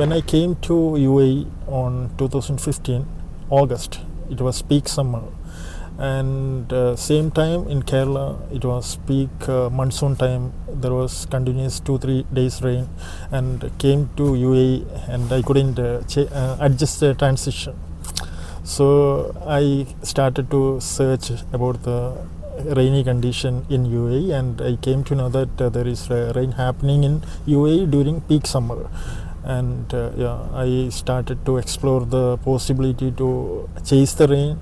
When I came to UAE on 2015 August, it was peak summer, and same time in Kerala it was peak monsoon time. There was continuous 2-3 days rain, and came to UAE and I couldn't adjust the transition. So I started to search about the rainy condition in UAE, and I came to know that there is rain happening in UAE during peak summer. And I started to explore the possibility to chase the rain,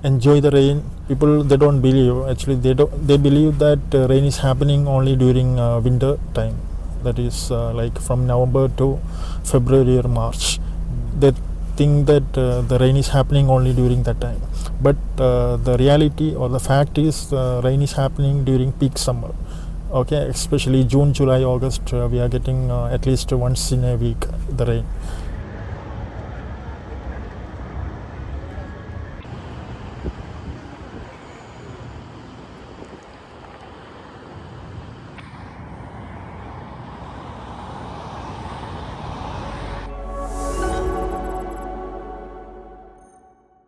enjoy the rain. People, they don't believe, actually they believe that rain is happening only during winter time, that is like from November to February or March. They think that the rain is happening only during that time, but the reality or the fact is rain is happening during peak summer. Okay, especially June, July, August, we are getting at least once in a week the rain.